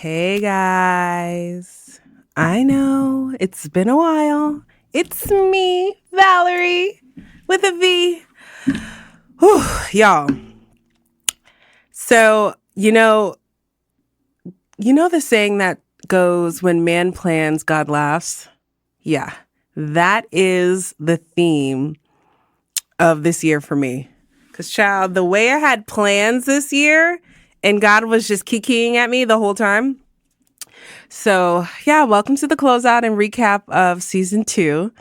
Hey guys, I know it's been a while. It's me, Valerie, with a V. Whew, y'all. So, you know the saying that goes, when man plans, God laughs? Yeah, that is the theme of this year for me. Because, child, the way I had plans this year and God was just kikiing at me the whole time. So, yeah, welcome to the closeout and recap of season 2.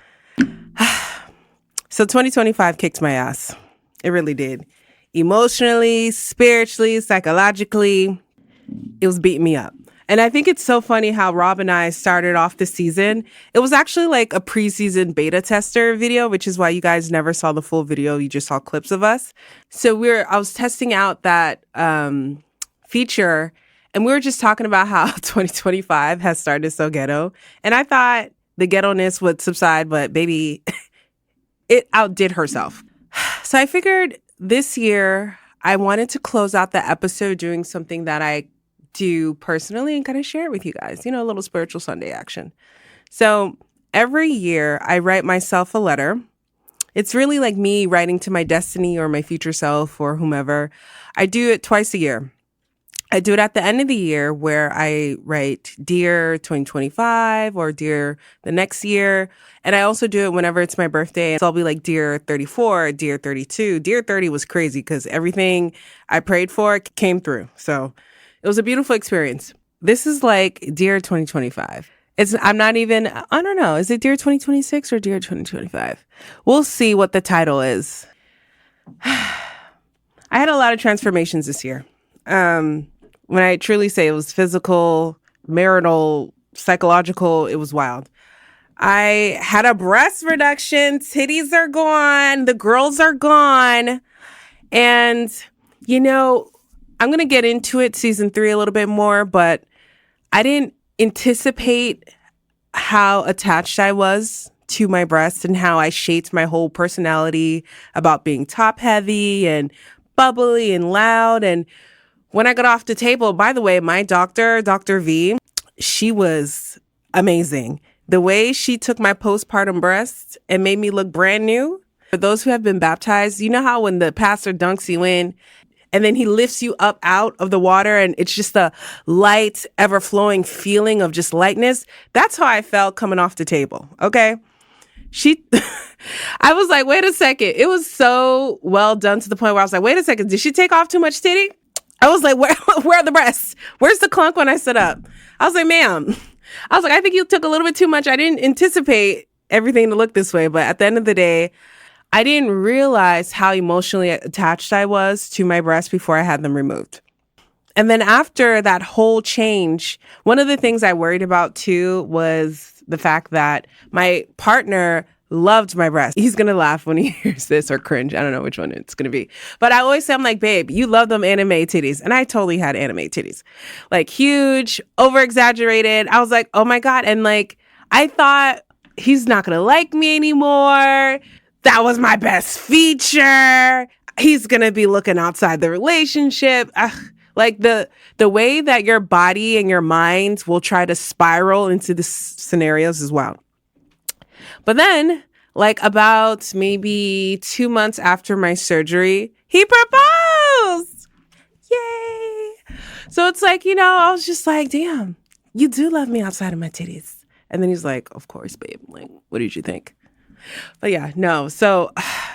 So 2025 kicked my ass. It really did. Emotionally, spiritually, psychologically, it was beating me up. And I think it's so funny how Rob and I started off the season. It was actually like a preseason beta tester video, which is why you guys never saw the full video. You just saw clips of us. So I was testing out that feature, and we were just talking about how 2025 has started so ghetto. And I thought the ghetto-ness would subside, but baby, it outdid herself. So I figured this year I wanted to close out the episode doing something that I do personally and kind of share it with you guys, a little spiritual Sunday action. So every year I write myself a letter. It's really like me writing to my destiny or my future self or whomever. I do it twice a year. I do it at the end of the year where I write Dear 2025 or Dear the next year. And I also do it whenever it's my birthday. So I'll be like Dear 34, Dear 32. Dear 30 was crazy because everything I prayed for came through. So it was a beautiful experience. This is like Dear 2025. I don't know. Is it Dear 2026 or Dear 2025? We'll see what the title is. I had a lot of transformations this year. When I truly say it was physical, marital, psychological, it was wild. I had a breast reduction. Titties are gone. The girls are gone. And, I'm going to get into it season 3 a little bit more, but I didn't anticipate how attached I was to my breasts and how I shaped my whole personality about being top heavy and bubbly and loud. And when I got off the table, by the way, my doctor, Dr. V, she was amazing. The way she took my postpartum breasts and made me look brand new. For those who have been baptized, you know how when the pastor dunks you in and then he lifts you up out of the water and it's just a light, ever-flowing feeling of just lightness? That's how I felt coming off the table, okay? I was like, wait a second. It was so well done to the point where I was like, wait a second, did she take off too much titty? I was like, where are the breasts? Where's the clunk when I sit up? I was like, ma'am. I was like, I think you took a little bit too much. I didn't anticipate everything to look this way. But at the end of the day, I didn't realize how emotionally attached I was to my breasts before I had them removed. And then after that whole change, one of the things I worried about too was the fact that my partner loved my breasts. He's going to laugh when he hears this or cringe. I don't know which one it's going to be. But I always say, I'm like, babe, you love them anime titties. And I totally had anime titties. Like huge, over exaggerated. I was like, oh my God. And like, I thought he's not going to like me anymore. That was my best feature. He's going to be looking outside the relationship. Like the way that your body and your mind will try to spiral into the scenarios is wild. But then, like about maybe 2 months after my surgery, he proposed. Yay. So it's like, I was just like, damn, you do love me outside of my titties. And then he's like, of course, babe. Like, what did you think? But yeah, no. So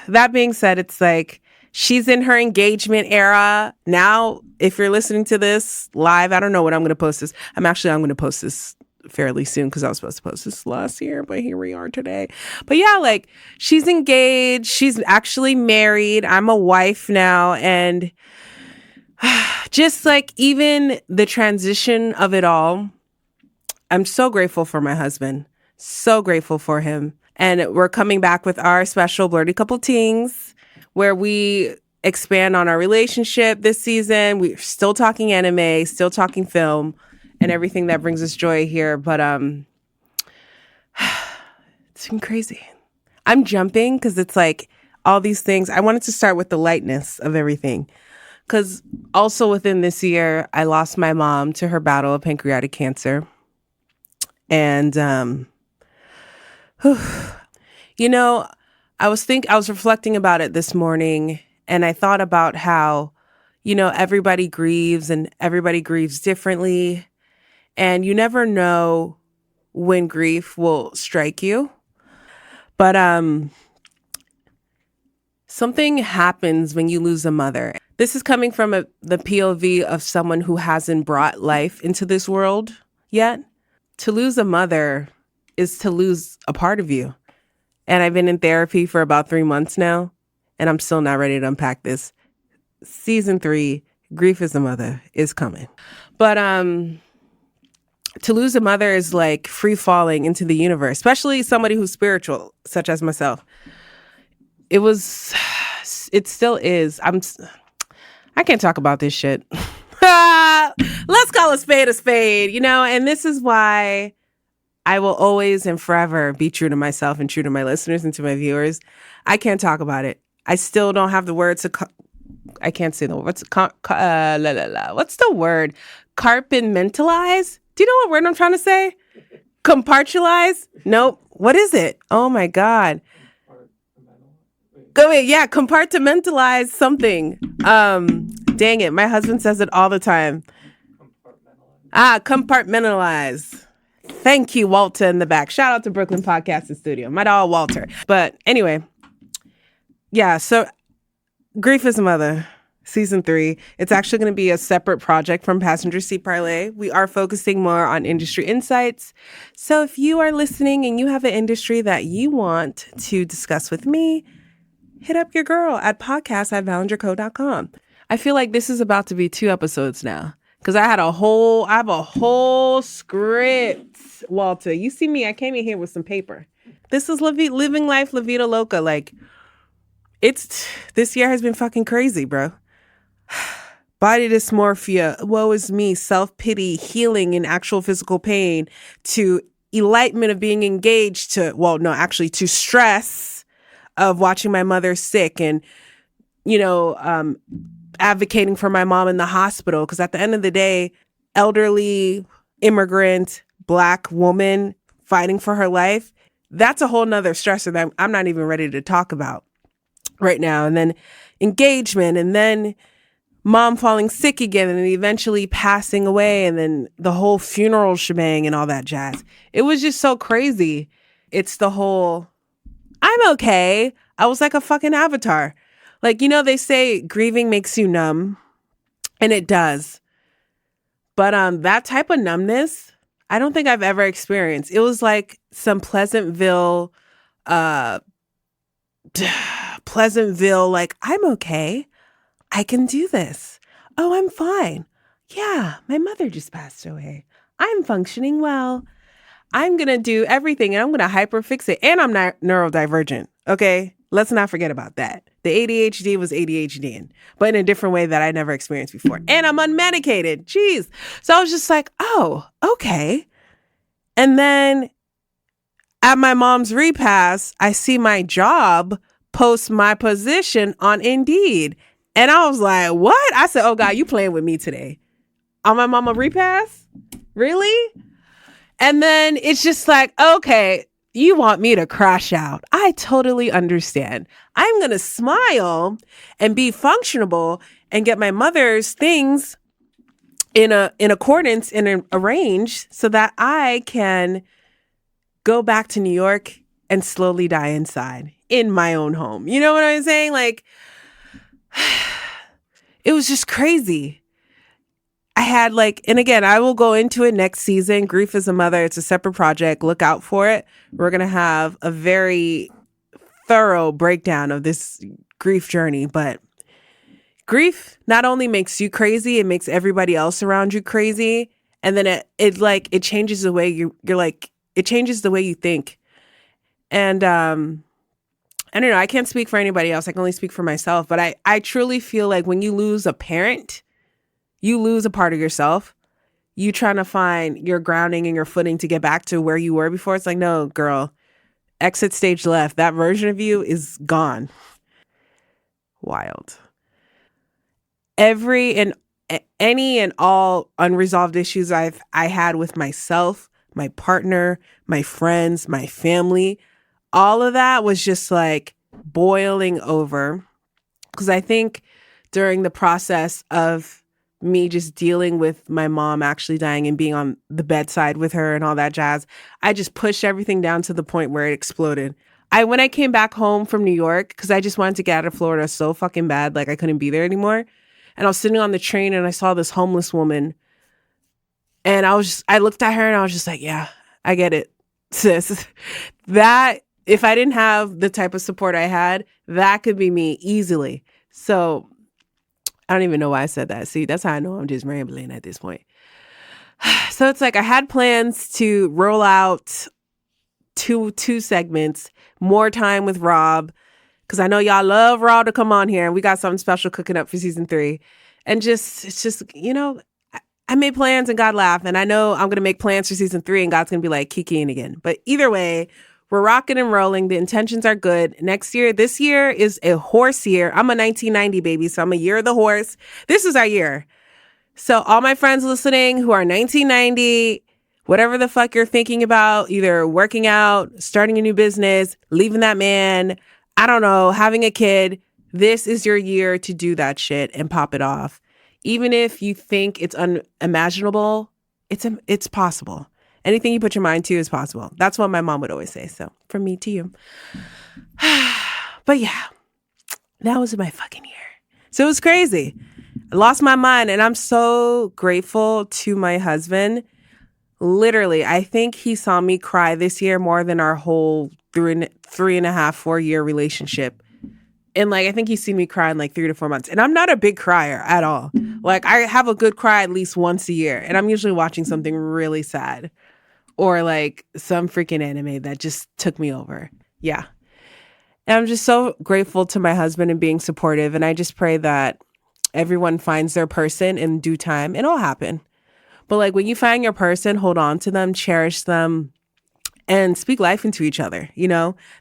that being said, it's like she's in her engagement era. Now, if you're listening to this live, I don't know when I'm going to post this. I'm going to post this fairly soon because I was supposed to post this last year, but here we are today. But yeah, like she's engaged. She's actually married. I'm a wife now. And just like even the transition of it all, I'm so grateful for my husband. So grateful for him. And we're coming back with our special Blurty Couple Tings where we expand on our relationship this season. We're still talking anime, still talking film, and everything that brings us joy here. But it's been crazy. I'm jumping because it's like all these things. I wanted to start with the lightness of everything. Because also within this year, I lost my mom to her battle of pancreatic cancer. And, you know, I was reflecting about it this morning, and I thought about how, everybody grieves and everybody grieves differently. And you never know when grief will strike you. But something happens when you lose a mother. This is coming from the POV of someone who hasn't brought life into this world yet. To lose a mother is to lose a part of you. And I've been in therapy for about 3 months now, and I'm still not ready to unpack this. Season 3, Grief as a Mother, is coming. But to lose a mother is like free falling into the universe, especially somebody who's spiritual, such as myself. It still is. I can't talk about this shit. Let's call a spade, and this is why I will always and forever be true to myself and true to my listeners and to my viewers. I can't talk about it. I still don't have the words to, I can't say the word. What's the word? Compartmentalize? Do you know what word I'm trying to say? Compartmentalize? Nope. What is it? Oh my God. Go ahead. Yeah, compartmentalize something. Dang it. My husband says it all the time. Compartmentalize. Thank you, Walter, in the back. Shout out to Brooklyn Podcasting Studio. My dog, Walter. But anyway, yeah, so Grief as a Mother, Season 3. It's actually going to be a separate project from Passenger Seat Parlay. We are focusing more on industry insights. So if you are listening and you have an industry that you want to discuss with me, hit up your girl at podcast@valengerco.com. I feel like this is about to be 2 episodes now. Because I have a whole script, Walter. You see me, I came in here with some paper. This is living life La Vida Loca. Like, this year has been fucking crazy, bro. Body dysmorphia, woe is me, self-pity, healing in actual physical pain, to enlightenment of being engaged to stress of watching my mother sick and, advocating for my mom in the hospital, because at the end of the day, elderly, immigrant, Black woman fighting for her life, that's a whole nother stressor that I'm not even ready to talk about right now. And then engagement, and then mom falling sick again, and then eventually passing away, and then the whole funeral shebang and all that jazz. It was just so crazy. It's the whole, I'm okay. I was like a fucking avatar. Like, they say grieving makes you numb, and it does. But that type of numbness, I don't think I've ever experienced. It was like some Pleasantville, like, I'm okay. I can do this. Oh, I'm fine. Yeah, my mother just passed away. I'm functioning well. I'm going to do everything, and I'm going to hyperfixate. And I'm not neurodivergent, okay? Let's not forget about that. The ADHD was ADHDing, but in a different way that I never experienced before. And I'm unmedicated. Jeez. So I was just like, oh, okay. And then at my mom's repass, I see my job post my position on Indeed. And I was like, what? I said, oh God, you playing with me today. On my mama repass? Really? And then it's just like, okay, you want me to crash out. I totally understand. I'm going to smile and be functionable and get my mother's things in accordance and arranged so that I can go back to New York and slowly die inside in my own home. You know what I'm saying? Like, it was just crazy. I had and again, I will go into it next season. Grief as a Mother. It's a separate project. Look out for it. We're going to have a very thorough breakdown of this grief journey. But grief not only makes you crazy, it makes everybody else around you crazy. And then it changes the way it changes the way you think. And I don't know. I can't speak for anybody else. I can only speak for myself. But I truly feel like when you lose a parent, you lose a part of yourself. You trying to find your grounding and your footing to get back to where you were before. It's like, no, girl, exit stage left. That version of you is gone. Wild. Any and all unresolved issues I had with myself, my partner, my friends, my family, all of that was just like boiling over. Because I think during the process of me just dealing with my mom actually dying and being on the bedside with her and all that jazz, I just pushed everything down to the point where it exploded. When I came back home from New York, because I just wanted to get out of Florida so fucking bad, like I couldn't be there anymore. And I was sitting on the train and I saw this homeless woman. And I looked at her and I was just like, yeah, I get it, sis. That, if I didn't have the type of support I had, that could be me easily. So I don't even know why I said that. See, that's how I know I'm just rambling at this point. So it's like I had plans to roll out two segments, more time with Rob, because I know y'all love Rob to come on here, and we got something special cooking up for season 3. And it's just, I made plans and God laughed, and I know I'm going to make plans for season 3 and God's going to be like, kikiing again. But either way, we're rocking and rolling. The intentions are good. This year is a horse year. I'm a 1990 baby, so I'm a year of the horse. This is our year. So all my friends listening who are 1990, whatever the fuck you're thinking about, either working out, starting a new business, leaving that man, I don't know, having a kid, this is your year to do that shit and pop it off. Even if you think it's unimaginable, it's possible. Anything you put your mind to is possible. That's what my mom would always say. So from me to you. But yeah, that was my fucking year. So it was crazy. I lost my mind, and I'm so grateful to my husband. Literally, I think he saw me cry this year more than our whole 3.5, 4 year relationship. And like, I think he's seen me cry in like 3 to 4 months. And I'm not a big crier at all. Like, I have a good cry at least once a year. And I'm usually watching something really sad or like some freaking anime that just took me over. Yeah. And I'm just so grateful to my husband and being supportive. And I just pray that everyone finds their person in due time. It'll happen. But like, when you find your person, hold on to them, cherish them, and speak life into each other.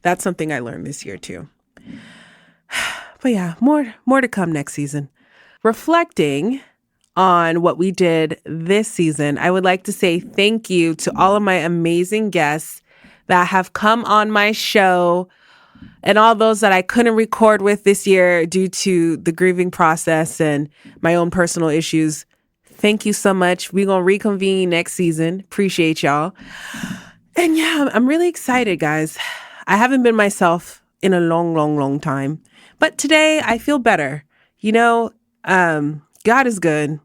That's something I learned this year too. But yeah, more to come next season. Reflecting on what we did this season, I would like to say thank you to all of my amazing guests that have come on my show and all those that I couldn't record with this year due to the grieving process and my own personal issues. Thank you so much. We're going to reconvene next season. Appreciate y'all. And yeah, I'm really excited, guys. I haven't been myself in a long, long, long time. But today I feel better. God is good.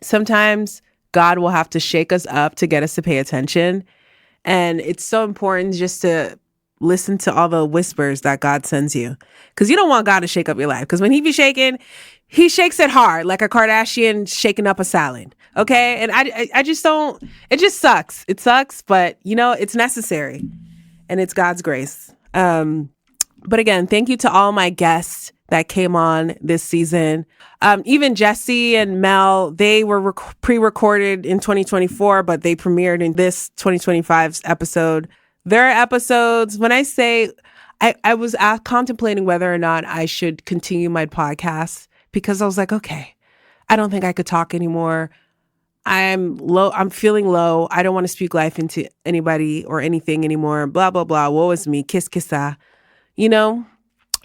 Sometimes God will have to shake us up to get us to pay attention. And it's so important just to listen to all the whispers that God sends you. Because you don't want God to shake up your life. Because when he be shaking, he shakes it hard, like a Kardashian shaking up a salad. Okay? And I just don't, it just sucks. It sucks, but it's necessary. And it's God's grace. But again, thank you to all my guests that came on this season. Even Jesse and Mel, they were pre-recorded in 2024, but they premiered in this 2025's episode. Their episodes, when I say, I was contemplating whether or not I should continue my podcast because I was like, okay, I don't think I could talk anymore. I'm low. I'm feeling low. I don't want to speak life into anybody or anything anymore. Blah, blah, blah. Woe is me. Kiss, kissa.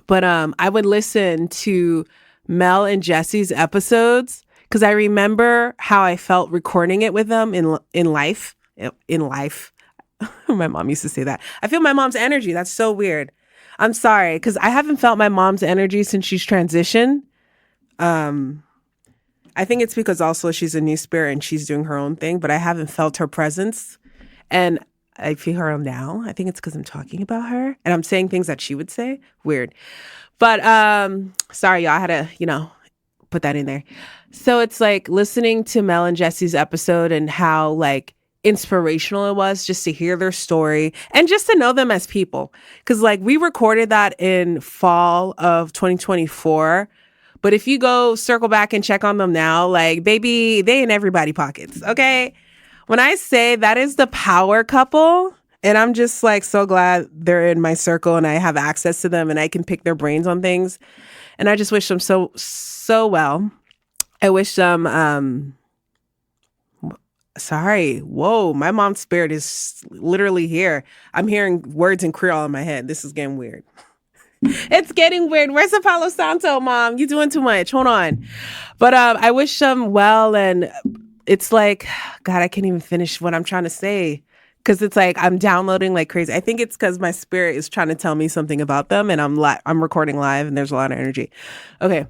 But I would listen to Mel and Jesse's episodes because I remember how I felt recording it with them in life. My mom used to say that. I feel my mom's energy. That's so weird. I'm sorry because I haven't felt my mom's energy since she's transitioned. I think it's because also she's a new spirit and she's doing her own thing, but I haven't felt her presence. And I feel her now. I think it's because I'm talking about her and I'm saying things that she would say. Weird. But sorry, y'all. I had to, put that in there. So it's like listening to Mel and Jesse's episode and how like inspirational it was just to hear their story and just to know them as people. Because like we recorded that in fall of 2024. But if you go circle back and check on them now, like baby, they in everybody pockets. Okay. When I say that is the power couple, and I'm just like so glad they're in my circle and I have access to them and I can pick their brains on things. And I just wish them so well. I wish some sorry. Whoa, my mom's spirit is literally here. I'm hearing words in Creole in my head. This is getting weird. It's getting weird. Where's the Palo Santo, Mom? You doing too much. Hold on. But I wish them well, and it's like, God, I can't even finish what I'm trying to say because it's like I'm downloading like crazy. I think it's because my spirit is trying to tell me something about them, and I'm recording live, and there's a lot of energy. Okay,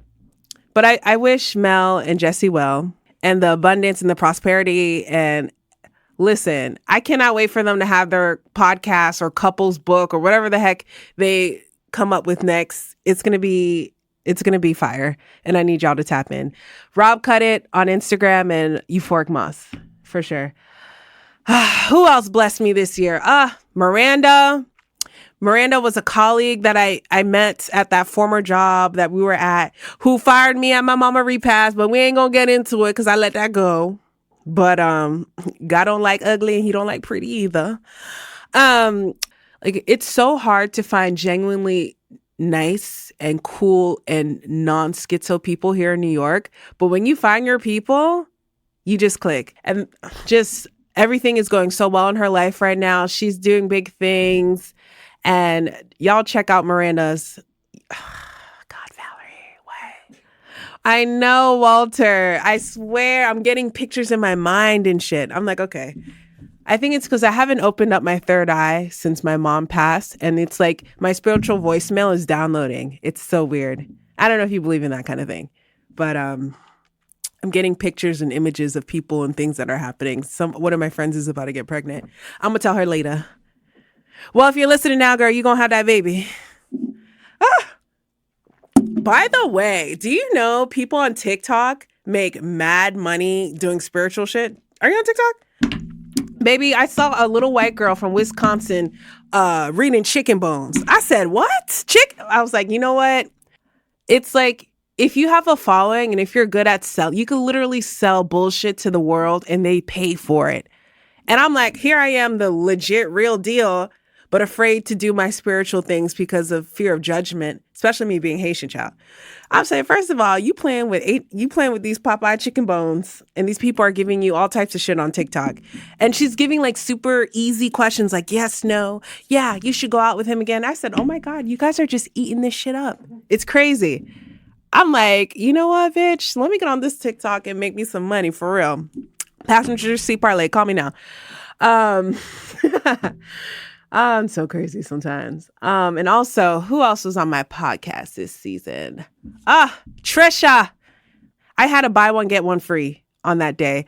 but I wish Mel and Jesse well, and the abundance and the prosperity. And listen, I cannot wait for them to have their podcast or couples book or whatever the heck they come up with next. It's gonna be fire, and I need y'all to tap in. Rob Cut It on Instagram and Euphoric Moss for sure. Who else blessed me this year? Miranda. Miranda was a colleague that I met at that former job that we were at, who fired me at my mama repass, but we ain't gonna get into it because I let that go. But God don't like ugly and he don't like pretty either. Like it's so hard to find genuinely nice and cool and non-schizo people here in New York. But when you find your people, you just click. And just everything is going so well in her life right now. She's doing big things. And y'all check out Miranda's. God, Valerie, what? I know, Walter. I swear I'm getting pictures in my mind and shit. I'm like, okay. I think it's because I haven't opened up my third eye since my mom passed. And it's like my spiritual voicemail is downloading. It's so weird. I don't know if you believe in that kind of thing. But I'm getting pictures and images of people and things that are happening. One of my friends is about to get pregnant. I'm going to tell her later. Well, if you're listening now, girl, you're going to have that baby. By the way, do you know people on TikTok make mad money doing spiritual shit? Are you on TikTok? Baby, I saw a little white girl from Wisconsin reading chicken bones. I said, what? I was like, you know what? It's like, if you have a following and if you're good at you could literally sell bullshit to the world and they pay for it. And I'm like, here I am, the legit real deal, but afraid to do my spiritual things because of fear of judgment, especially me being Haitian child. I'm saying, first of all, you playing with these Popeye chicken bones, and these people are giving you all types of shit on TikTok. And she's giving like super easy questions like, yes, no, yeah, you should go out with him again. I said, oh my God, you guys are just eating this shit up. It's crazy. I'm like, you know what, bitch? Let me get on this TikTok and make me some money for real. Passenger seat parlay, call me now. I'm so crazy sometimes. And also, who else was on my podcast this season? Trisha. I had a buy one, get one free on that day.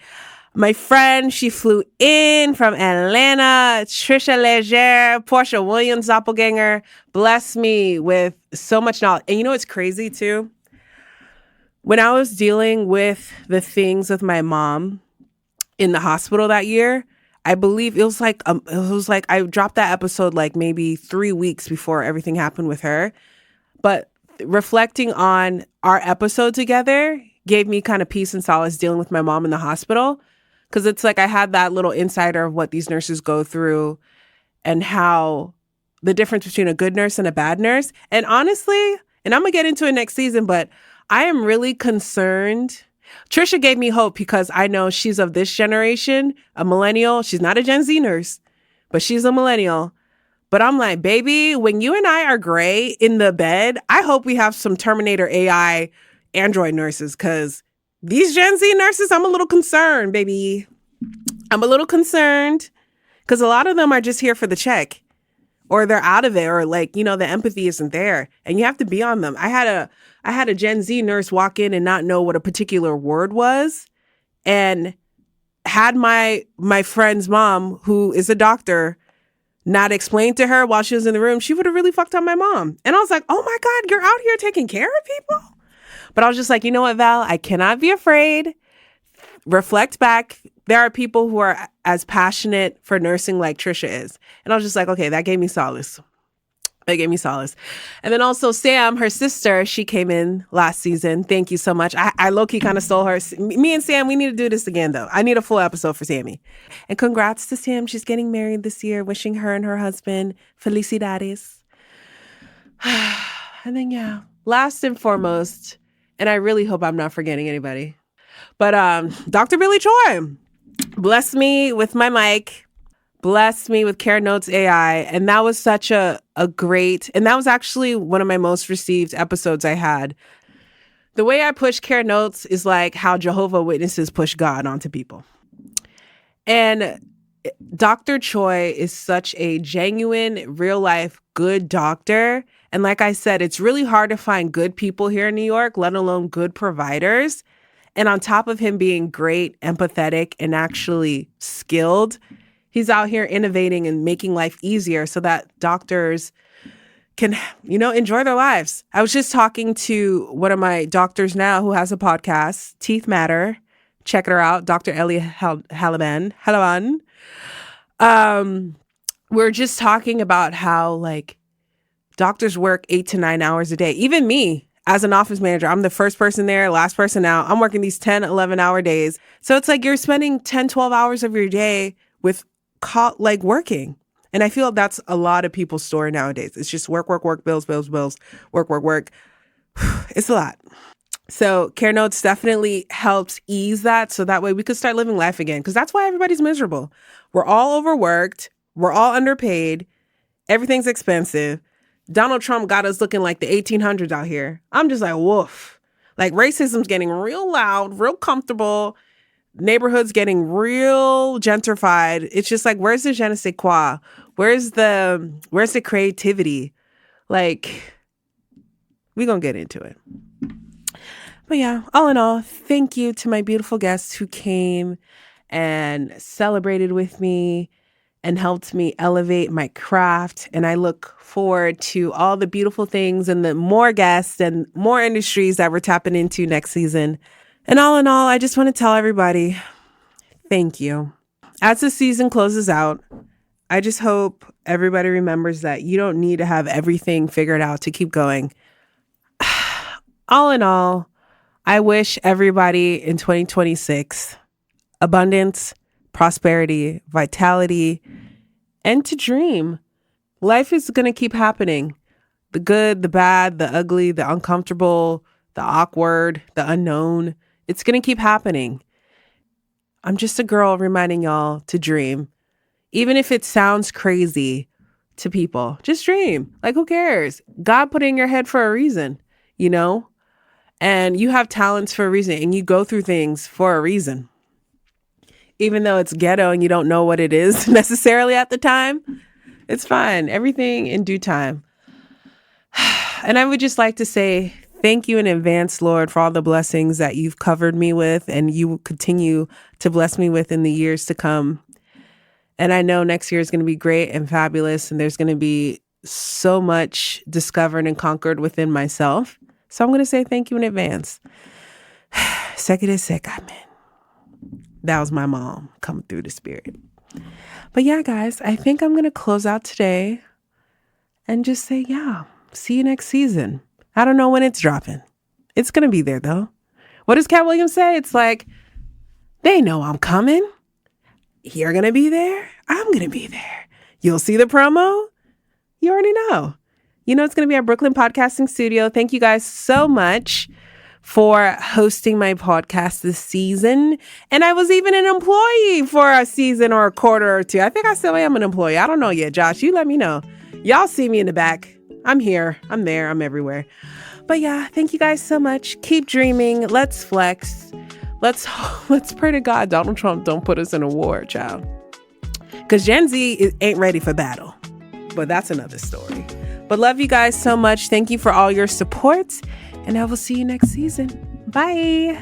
My friend, she flew in from Atlanta. Trisha Leger, Portia Williams doppelganger, blessed me with so much knowledge. And you know what's crazy too? When I was dealing with the things with my mom in the hospital that year, I believe it was like I dropped that episode like maybe 3 weeks before everything happened with her. But reflecting on our episode together gave me kind of peace and solace dealing with my mom in the hospital. Because it's like I had that little insider of what these nurses go through and how the difference between a good nurse and a bad nurse. And honestly, and I'm going to get into it next season, but I am really concerned. Trisha gave me hope because I know she's of this generation, a millennial. She's not a Gen Z nurse, but she's a millennial. But I'm like, baby, when you and I are gray in the bed, I hope we have some Terminator AI Android nurses because these Gen Z nurses, I'm a little concerned, baby. I'm a little concerned because a lot of them are just here for the check or they're out of it or like, you know, the empathy isn't there and you have to be on them. I had a Gen Z nurse walk in and not know what a particular word was and had my friend's mom, who is a doctor, not explained to her while she was in the room, she would have really fucked up my mom. And I was like, oh my God, you're out here taking care of people? But I was just like, you know what, Val? I cannot be afraid. Reflect back. There are people who are as passionate for nursing like Trisha is. And I was just like, okay, that gave me solace. That gave me solace. And then also Sam, her sister, she came in last season. Thank you so much. I low-key kind of stole her. Me and Sam, we need to do this again, though. I need a full episode for Sammy. And congrats to Sam. She's getting married this year. Wishing her and her husband felicidades. And then, yeah, last and foremost, and I really hope I'm not forgetting anybody. But Dr. Billy Choi blessed me with my mic, blessed me with Care Notes AI. And that was such a great, and that was actually one of my most received episodes I had. The way I push Care Notes is like how Jehovah Witnesses push God onto people. And Dr. Choi is such a genuine, real life, good doctor. And like I said, it's really hard to find good people here in New York, let alone good providers. And on top of him being great, empathetic, and actually skilled, he's out here innovating and making life easier so that doctors can, enjoy their lives. I was just talking to one of my doctors now who has a podcast, Teeth Matter. Check her out, Dr. Ellie Halaban. We're just talking about how like doctors work 8 to 9 hours a day. Even me as an office manager, I'm the first person there, last person out. I'm working these 10, 11-hour days. So it's like you're spending 10, 12 hours of your day with working. And I feel that's a lot of people's story nowadays. It's just work, bills, work. It's a lot. So Care Notes definitely helps ease that. So that way we could start living life again. Because that's why everybody's miserable. We're all overworked. We're all underpaid. Everything's expensive. Donald Trump got us looking like the 1800s out here. I'm just like, woof. Like racism's getting real loud, real comfortable. Neighborhoods getting real gentrified. It's just like, where's the je ne sais quoi? Where's the creativity? Like, we're going to get into it. But yeah, all in all, thank you to my beautiful guests who came and celebrated with me and helped me elevate my craft. And I look forward to all the beautiful things and the more guests and more industries that we're tapping into next season. And all in all, I just want to tell everybody, thank you. As the season closes out, I just hope everybody remembers that you don't need to have everything figured out to keep going. All in all, I wish everybody in 2026 abundance, prosperity, vitality, and to dream. Life is going to keep happening. The good, the bad, the ugly, the uncomfortable, the awkward, the unknown. It's going to keep happening. I'm just a girl reminding y'all to dream. Even if it sounds crazy to people, just dream. Like, who cares? God put it in your head for a reason, And you have talents for a reason, and you go through things for a reason. Even though it's ghetto and you don't know what it is necessarily at the time, it's fine. Everything in due time. And I would just like to say thank you in advance, Lord, for all the blessings that you've covered me with and you will continue to bless me with in the years to come. And I know next year is going to be great and fabulous, and there's going to be so much discovered and conquered within myself. So I'm going to say thank you in advance. Amen. That was my mom coming through the spirit. But yeah, guys, I think I'm going to close out today and just say, see you next season. I don't know when it's dropping. It's going to be there, though. What does Cat Williams say? It's like, they know I'm coming. You're going to be there. I'm going to be there. You'll see the promo. You already know. It's going to be our Brooklyn Podcasting Studio. Thank you guys so much for hosting my podcast this season. And I was even an employee for a season or a quarter or two. I think I still am an employee. I don't know yet, Josh. You let me know. Y'all see me in the back. I'm here. I'm there. I'm everywhere. But yeah, thank you guys so much. Keep dreaming. Let's flex. Let's pray to God Donald Trump don't put us in a war, child. Because Gen Z ain't ready for battle. But that's another story. But love you guys so much. Thank you for all your support. And I will see you next season. Bye.